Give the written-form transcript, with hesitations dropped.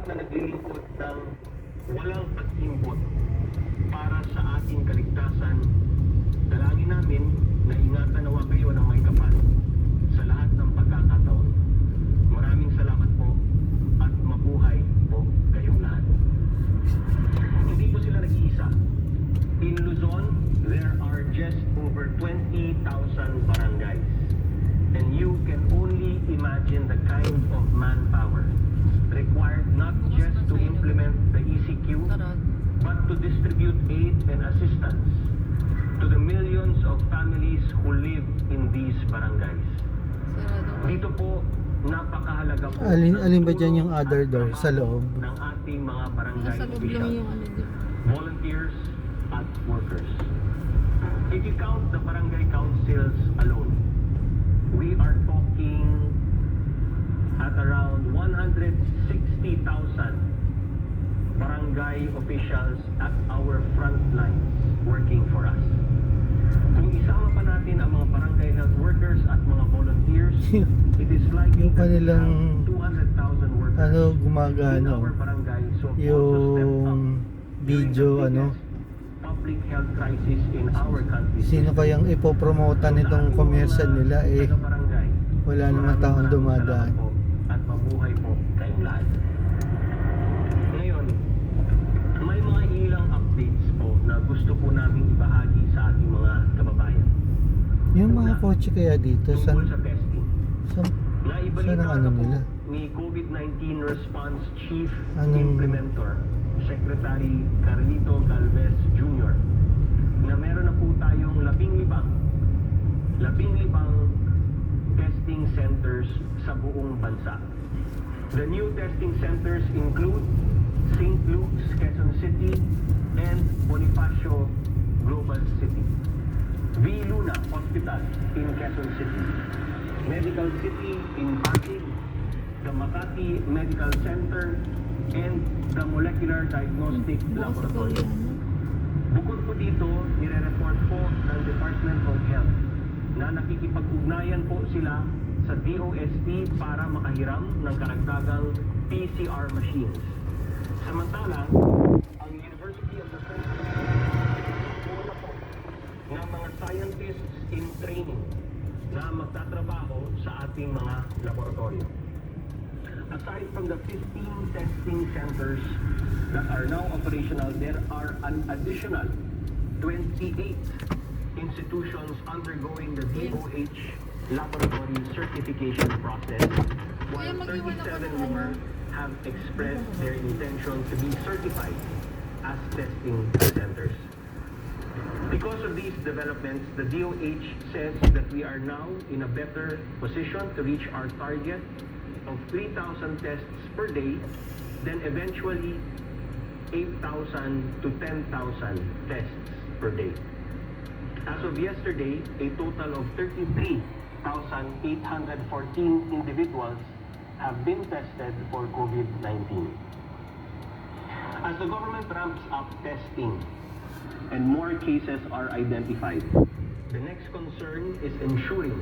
lahat na naglilingkod ng walang pag-imbot para sa ating kaligtasan. Dalangin namin na ingatan nawa kayo ng may kapal sa lahat ng pagkakataon. Maraming salamat po at mabuhay po kayong lahat. Hindi po sila nag-iisa. In Luzon, there are just over 20,000 barangays. And you can only imagine the kind of manpower required not just to implement the ECQ, but to distribute aid and assistance to the millions of families who live in these barangays. Dito po, napakahalaga po. Alin ba dyan yung other door sa loob? Ng ating mga barangay officials, volunteers at workers. If you count the barangay councils alone, we are talking at around 160,000 barangay officials at our front lines working for us. Kung isama pa natin ang mga barangay health workers at mga volunteers, it is likely yung kanilang 200,000 workers gumagana in our barangay. So yung video public health crisis in our country. sino kayang ipopromota nitong commercial nila wala naman taong dumadaan. At mabuhay po kayong lahat. Ngayon, may mga ilang updates po na gusto po namin ibahagi sa ating mga kababayan. Yung mga kotse kaya dito Tungkol sa testing. saan Naibalita ang ano na po nila? ni COVID-19 Response Chief Anong- Implementer, Secretary Carlito Galvez Jr., na meron na po tayong 15 testing centers sa buong bansa. The new testing centers include St. Luke's, Quezon City, and Bonifacio Global City. V. Luna Hospital in Quezon City, Medical City in Pasig, the Makati Medical Center, and the Molecular Diagnostic Laboratory. Bukod po dito, nire-report po ng Department of Health na nakikipag-ugnayan po sila sa DOST para makahiram ng karagdagang PCR machines. Samantala, ang University of the Philippines ng mga scientists in training na magtatrabaho sa ating mga laboratorio. Aside from the 15 testing centers that are now operational, there are an additional 28 institutions undergoing the DOH laboratory certification process, while 37 more have expressed their intention to be certified as testing centers. Because of these developments, the DOH says that we are now in a better position to reach our target of 3,000 tests per day, then eventually 8,000 to 10,000 tests per day. As of yesterday, a total of 33,814 individuals have been tested for COVID-19. As the government ramps up testing and more cases are identified, the next concern is ensuring